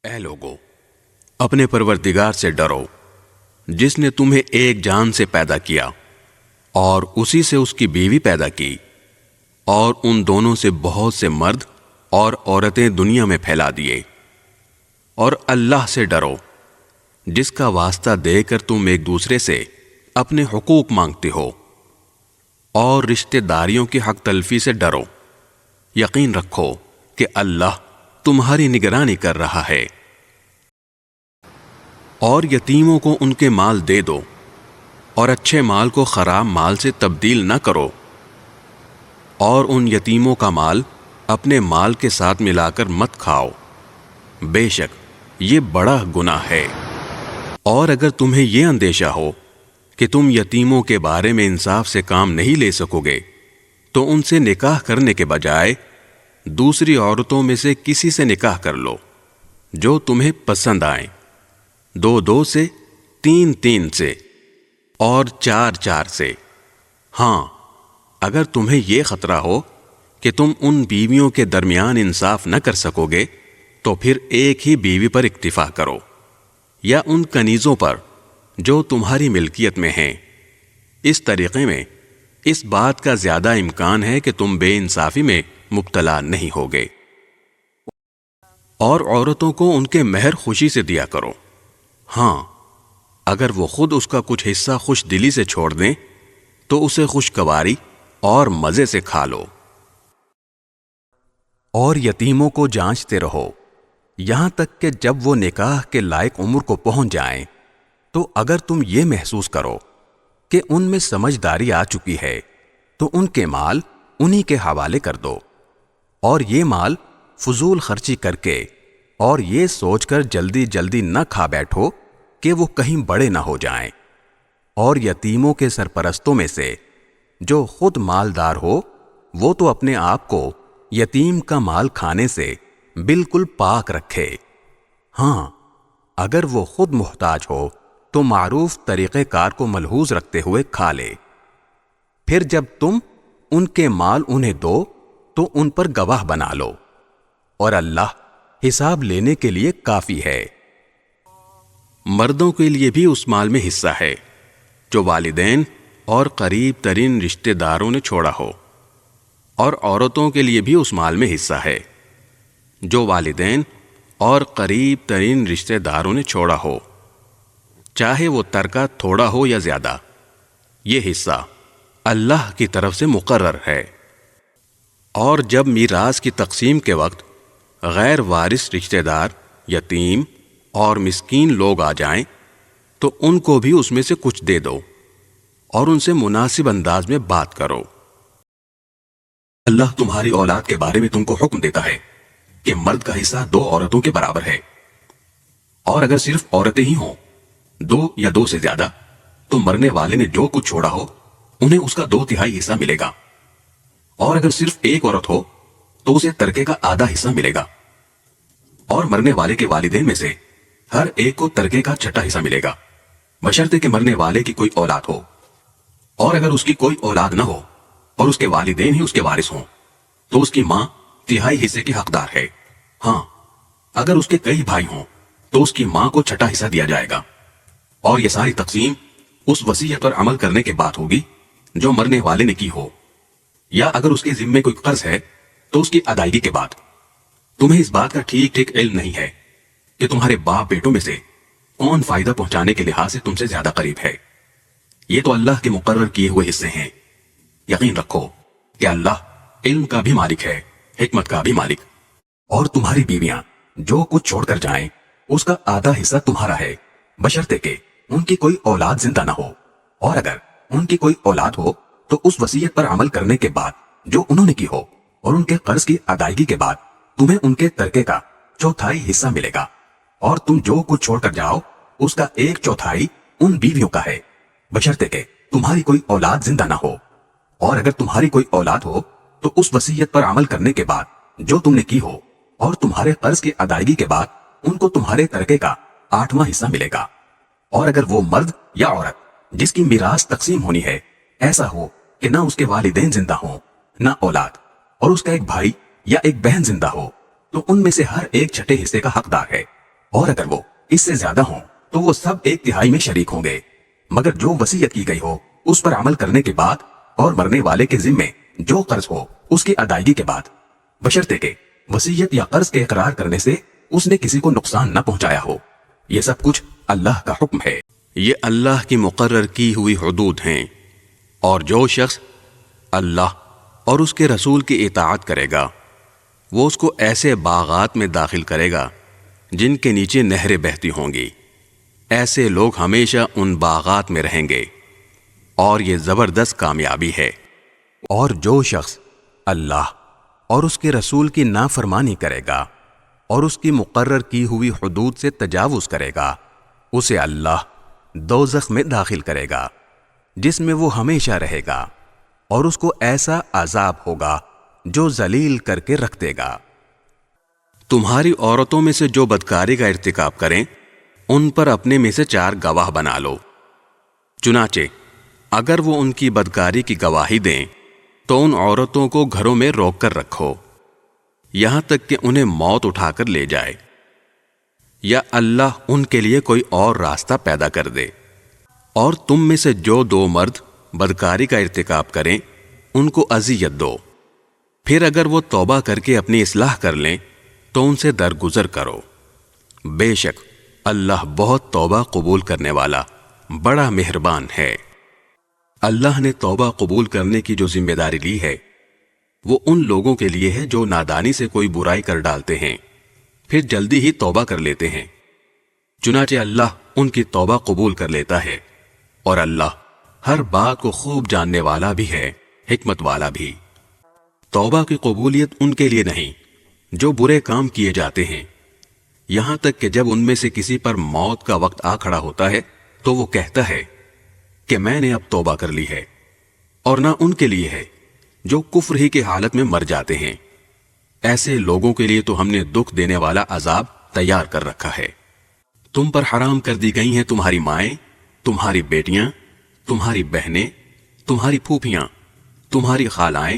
اے لوگو، اپنے پروردگار سے ڈرو جس نے تمہیں ایک جان سے پیدا کیا اور اسی سے اس کی بیوی پیدا کی، اور ان دونوں سے بہت سے مرد اور عورتیں دنیا میں پھیلا دیے۔ اور اللہ سے ڈرو جس کا واسطہ دے کر تم ایک دوسرے سے اپنے حقوق مانگتے ہو، اور رشتہ داریوں کی حق تلفی سے ڈرو۔ یقین رکھو کہ اللہ تمہاری نگرانی کر رہا ہے۔ اور یتیموں کو ان کے مال دے دو، اور اچھے مال کو خراب مال سے تبدیل نہ کرو، اور ان یتیموں کا مال اپنے مال کے ساتھ ملا کر مت کھاؤ، بے شک یہ بڑا گناہ ہے۔ اور اگر تمہیں یہ اندیشہ ہو کہ تم یتیموں کے بارے میں انصاف سے کام نہیں لے سکو گے، تو ان سے نکاح کرنے کے بجائے دوسری عورتوں میں سے کسی سے نکاح کر لو جو تمہیں پسند آئیں، 2 سے، 3 سے، اور 4 سے۔ ہاں، اگر تمہیں یہ خطرہ ہو کہ تم ان بیویوں کے درمیان انصاف نہ کر سکو گے تو پھر ایک ہی بیوی پر اکتفا کرو، یا ان کنیزوں پر جو تمہاری ملکیت میں ہیں۔ اس طریقے میں اس بات کا زیادہ امکان ہے کہ تم بے انصافی میں مبتلا نہیں ہوگے۔ اور عورتوں کو ان کے مہر خوشی سے دیا کرو، ہاں اگر وہ خود اس کا کچھ حصہ خوش دلی سے چھوڑ دیں تو اسے خوشگواری اور مزے سے کھا لو۔ اور یتیموں کو جانچتے رہو یہاں تک کہ جب وہ نکاح کے لائق عمر کو پہنچ جائیں، تو اگر تم یہ محسوس کرو کہ ان میں سمجھداری آ چکی ہے تو ان کے مال انہی کے حوالے کر دو، اور یہ مال فضول خرچی کر کے اور یہ سوچ کر جلدی جلدی نہ کھا بیٹھو کہ وہ کہیں بڑے نہ ہو جائیں۔ اور یتیموں کے سرپرستوں میں سے جو خود مالدار ہو وہ تو اپنے آپ کو یتیم کا مال کھانے سے بالکل پاک رکھے۔ ہاں اگر وہ خود محتاج ہو تو معروف طریقہ کار کو ملحوظ رکھتے ہوئے کھا لے۔ پھر جب تم ان کے مال انہیں دو تو ان پر گواہ بنا لو، اور اللہ حساب لینے کے لیے کافی ہے۔ مردوں کے لیے بھی اس مال میں حصہ ہے جو والدین اور قریب ترین رشتہ داروں نے چھوڑا ہو، اور عورتوں کے لیے بھی اس مال میں حصہ ہے جو والدین اور قریب ترین رشتہ داروں نے چھوڑا ہو، چاہے وہ ترکہ تھوڑا ہو یا زیادہ۔ یہ حصہ اللہ کی طرف سے مقرر ہے۔ اور جب میراث کی تقسیم کے وقت غیر وارث رشتہ دار، یتیم اور مسکین لوگ آ جائیں تو ان کو بھی اس میں سے کچھ دے دو، اور ان سے مناسب انداز میں بات کرو۔ اللہ تمہاری اولاد کے بارے میں تم کو حکم دیتا ہے کہ مرد کا حصہ 2 عورتوں کے برابر ہے، اور اگر صرف عورتیں ہی ہوں، 2 یا 2 سے زیادہ، تو مرنے والے نے جو کچھ چھوڑا ہو انہیں اس کا 2/3 حصہ ملے گا۔ اور اگر صرف ایک عورت ہو تو اسے ترکے کا آدھا حصہ ملے گا، اور مرنے والے کے والدین میں سے ہر ایک کو ترکے کا 1/6 حصہ ملے گا، بشرطے کہ مرنے والے کی کوئی اولاد ہو۔ اور اگر اس کی کوئی اولاد نہ ہو اور اس کے والدین ہی اس کے وارث ہوں تو اس کی ماں 1/3 حصے کی حقدار ہے۔ ہاں اگر اس کے کئی بھائی ہوں تو اس کی ماں کو 1/6 حصہ دیا جائے گا، اور یہ ساری تقسیم اس وصیت پر عمل کرنے کے بعد ہوگی جو مرنے والے نے کی ہو، یا اگر اس کے ذمے کوئی قرض ہے تو اس کی ادائیگی کے بعد۔ تمہیں اس بات کا ٹھیک ٹھیک علم نہیں ہے کہ تمہارے باپ بیٹوں میں سے کون فائدہ پہنچانے کے لحاظ سے تم سے زیادہ قریب ہے۔ یہ تو اللہ کے مقرر کیے ہوئے حصے ہیں۔ یقین رکھو کہ اللہ علم کا بھی مالک ہے، حکمت کا بھی مالک۔ اور تمہاری بیویاں جو کچھ چھوڑ کر جائیں اس کا آدھا حصہ تمہارا ہے، بشرطے کہ ان کی کوئی اولاد زندہ نہ ہو۔ اور اگر ان کی کوئی اولاد ہو تو اس وصیت پر عمل کرنے کے بعد جو انہوں نے کی ہو، اور ان کے قرض کی ادائیگی کے بعد تمہیں ان کے ترکے کا 1/4 حصہ ملے گا۔ اور تم جو کچھ چھوڑ کر جاؤ اس کا 1/4 ان بیویوں کا ہے، بشرطے کہ تمہاری کوئی اولاد زندہ نہ ہو۔ اور اگر تمہاری کوئی اولاد ہو تو اس وصیت پر عمل کرنے کے بعد جو تم نے کی ہو، اور تمہارے قرض کی ادائیگی کے بعد ان کو تمہارے ترکے کا 8واں حصہ ملے گا۔ اور اگر وہ مرد یا عورت جس کی میراث تقسیم ہونی ہے ایسا ہو کہ نہ اس کے والدین زندہ ہوں نہ اولاد، اور اس کا ایک بھائی یا ایک بہن زندہ ہو، تو ان میں سے ہر ایک 1/6 حصے کا حقدار ہے۔ اور اگر وہ اس سے زیادہ ہوں تو وہ سب 1/3 میں شریک ہوں گے، مگر جو وصیت کی گئی ہو اس پر عمل کرنے کے بعد اور مرنے والے کے ذمے جو قرض ہو اس کی ادائیگی کے بعد، بشرطے کہ وصیت یا قرض کے اقرار کرنے سے اس نے کسی کو نقصان نہ پہنچایا ہو۔ یہ سب کچھ اللہ کا حکم ہے۔ یہ اللہ کی مقرر کی ہوئی حدود ہیں، اور جو شخص اللہ اور اس کے رسول کی اطاعت کرے گا وہ اس کو ایسے باغات میں داخل کرے گا جن کے نیچے نہریں بہتی ہوں گی، ایسے لوگ ہمیشہ ان باغات میں رہیں گے، اور یہ زبردست کامیابی ہے۔ اور جو شخص اللہ اور اس کے رسول کی نافرمانی کرے گا اور اس کی مقرر کی ہوئی حدود سے تجاوز کرے گا، اسے اللہ دوزخ میں داخل کرے گا جس میں وہ ہمیشہ رہے گا، اور اس کو ایسا عذاب ہوگا جو ذلیل کر کے رکھ دے گا۔ تمہاری عورتوں میں سے جو بدکاری کا ارتکاب کریں ان پر اپنے میں سے 4 گواہ بنا لو، چنانچہ اگر وہ ان کی بدکاری کی گواہی دیں تو ان عورتوں کو گھروں میں روک کر رکھو یہاں تک کہ انہیں موت اٹھا کر لے جائے، یا اللہ ان کے لیے کوئی اور راستہ پیدا کر دے۔ اور تم میں سے جو 2 مرد بدکاری کا ارتکاب کریں ان کو اذیت دو، پھر اگر وہ توبہ کر کے اپنی اصلاح کر لیں تو ان سے درگزر کرو، بے شک اللہ بہت توبہ قبول کرنے والا بڑا مہربان ہے۔ اللہ نے توبہ قبول کرنے کی جو ذمہ داری لی ہے وہ ان لوگوں کے لیے ہے جو نادانی سے کوئی برائی کر ڈالتے ہیں پھر جلدی ہی توبہ کر لیتے ہیں، چنانچہ اللہ ان کی توبہ قبول کر لیتا ہے، اور اللہ ہر بات کو خوب جاننے والا بھی ہے، حکمت والا بھی۔ توبہ کی قبولیت ان کے لیے نہیں جو برے کام کیے جاتے ہیں، یہاں تک کہ جب ان میں سے کسی پر موت کا وقت آ کھڑا ہوتا ہے تو وہ کہتا ہے کہ میں نے اب توبہ کر لی ہے، اور نہ ان کے لیے ہے جو کفر ہی کی حالت میں مر جاتے ہیں، ایسے لوگوں کے لیے تو ہم نے دکھ دینے والا عذاب تیار کر رکھا ہے۔ تم پر حرام کر دی گئی ہیں تمہاری مائیں، تمہاری بیٹیاں، تمہاری بہنیں، تمہاری پھوپھیاں، تمہاری خالائیں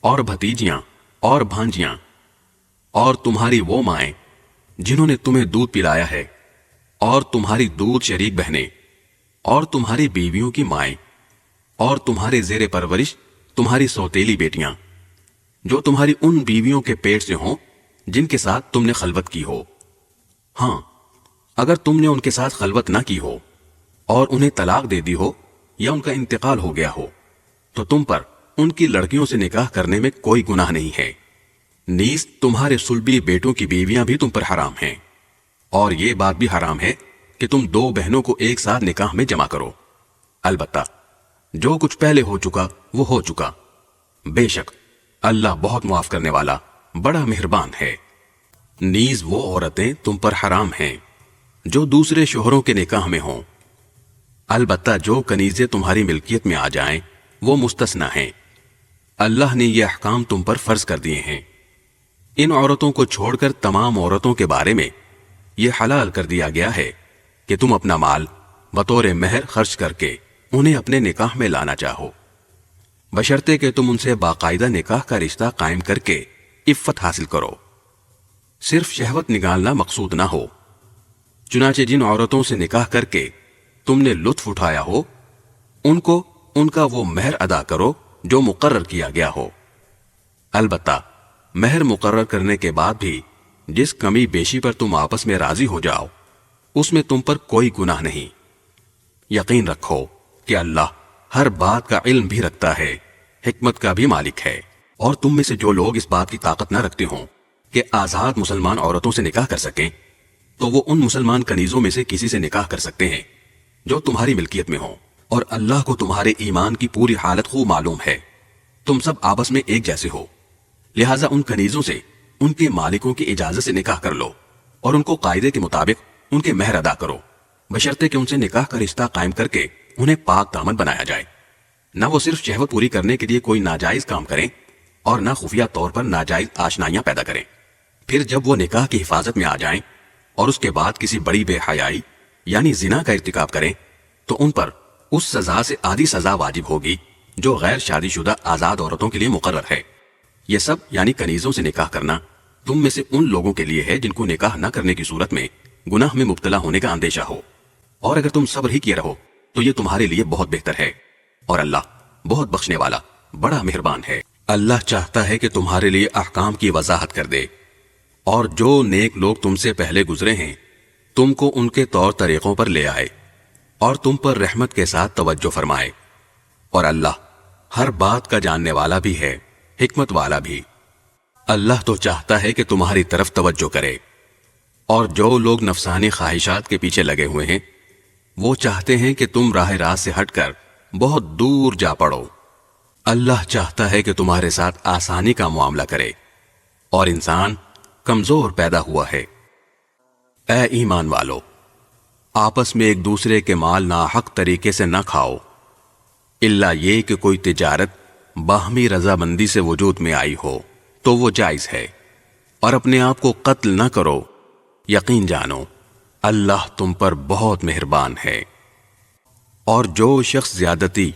اور بھتیجیاں اور بھانجیاں، اور تمہاری وہ مائیں جنہوں نے تمہیں دودھ پلایا ہے، اور تمہاری دودھ شریک بہنیں، اور تمہاری بیویوں کی مائیں، اور تمہارے زیر پرورش تمہاری سوتیلی بیٹیاں جو تمہاری ان بیویوں کے پیٹ سے ہوں جن کے ساتھ تم نے خلوت کی ہو۔ ہاں، اگر تم نے ان کے ساتھ خلوت نہ کی ہو اور انہیں طلاق دے دی ہو یا ان کا انتقال ہو گیا ہو تو تم پر ان کی لڑکیوں سے نکاح کرنے میں کوئی گناہ نہیں ہے۔ نیز تمہارے صلبی بیٹوں کی بیویاں بھی تم پر حرام ہیں، اور یہ بات بھی حرام ہے کہ تم 2 بہنوں کو ایک ساتھ نکاح میں جمع کرو۔ البتہ جو کچھ پہلے ہو چکا وہ ہو چکا، بے شک اللہ بہت معاف کرنے والا بڑا مہربان ہے۔ نیز وہ عورتیں تم پر حرام ہیں جو دوسرے شوہروں کے نکاح میں ہوں، البتہ جو کنیزیں تمہاری ملکیت میں آ جائیں وہ مستثنی ہیں۔ اللہ نے یہ احکام تم پر فرض کر دیے ہیں۔ ان عورتوں کو چھوڑ کر تمام عورتوں کے بارے میں یہ حلال کر دیا گیا ہے کہ تم اپنا مال بطور مہر خرچ کر کے انہیں اپنے نکاح میں لانا چاہو، بشرطے کہ تم ان سے باقاعدہ نکاح کا رشتہ قائم کر کے عفت حاصل کرو، صرف شہوت نکالنا مقصود نہ ہو۔ چنانچہ جن عورتوں سے نکاح کر کے تم نے لطف اٹھایا ہو ان کو ان کا وہ مہر ادا کرو جو مقرر کیا گیا ہو۔ البتہ مہر مقرر کرنے کے بعد بھی جس کمی بیشی پر تم آپس میں راضی ہو جاؤ اس میں تم پر کوئی گناہ نہیں۔ یقین رکھو کہ اللہ ہر بات کا علم بھی رکھتا ہے، حکمت کا بھی مالک ہے۔ اور تم میں سے جو لوگ اس بات کی طاقت نہ رکھتے ہوں کہ آزاد مسلمان عورتوں سے نکاح کر سکیں تو وہ ان مسلمان کنیزوں میں سے کسی سے نکاح کر سکتے ہیں جو تمہاری ملکیت میں ہوں، اور اللہ کو تمہارے ایمان کی پوری حالت خوب معلوم ہے۔ تم سب آپس میں ایک جیسے ہو، لہٰذا ان کنیزوں سے ان کے مالکوں کی اجازت سے نکاح کر لو اور ان کو قاعدے کے مطابق ان کے مہر ادا کرو، بشرطے کہ ان سے نکاح کا رشتہ قائم کر کے انہیں پاک دامن بنایا جائے، نہ وہ صرف شہوت پوری کرنے کے لیے کوئی ناجائز کام کریں اور نہ خفیہ طور پر ناجائز آشنائیاں پیدا کریں۔ پھر جب وہ نکاح کی حفاظت میں آ جائیں اور اس کے بعد کسی بڑی بے حیائی یعنی زنا کا ارتکاب کریں تو ان پر اس سزا سے آدھی سزا واجب ہوگی جو غیر شادی شدہ آزاد عورتوں کے لیے مقرر ہے۔ یہ سب یعنی کنیزوں سے نکاح کرنا تم میں سے ان لوگوں کے لیے ہے جن کو نکاح نہ کرنے کی صورت میں گناہ میں مبتلا ہونے کا اندیشہ ہو، اور اگر تم صبر ہی کیے رہو تو یہ تمہارے لیے بہت بہتر ہے، اور اللہ بہت بخشنے والا بڑا مہربان ہے۔ اللہ چاہتا ہے کہ تمہارے لیے احکام کی وضاحت کر دے، اور جو نیک لوگ تم سے پہلے گزرے ہیں تم کو ان کے طور طریقوں پر لے آئے اور تم پر رحمت کے ساتھ توجہ فرمائے، اور اللہ ہر بات کا جاننے والا بھی ہے، حکمت والا بھی۔ اللہ تو چاہتا ہے کہ تمہاری طرف توجہ کرے، اور جو لوگ نفسانی خواہشات کے پیچھے لگے ہوئے ہیں وہ چاہتے ہیں کہ تم راہ راست سے ہٹ کر بہت دور جا پڑو۔ اللہ چاہتا ہے کہ تمہارے ساتھ آسانی کا معاملہ کرے، اور انسان کمزور پیدا ہوا ہے۔ اے ایمان والو، آپس میں ایک دوسرے کے مال ناحق طریقے سے نہ کھاؤ، الا یہ کہ کوئی تجارت باہمی رضامندی سے وجود میں آئی ہو تو وہ جائز ہے، اور اپنے آپ کو قتل نہ کرو، یقین جانو اللہ تم پر بہت مہربان ہے۔ اور جو شخص زیادتی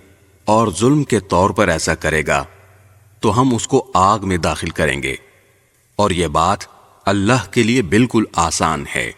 اور ظلم کے طور پر ایسا کرے گا تو ہم اس کو آگ میں داخل کریں گے، اور یہ بات اللہ کے لیے بالکل آسان ہے۔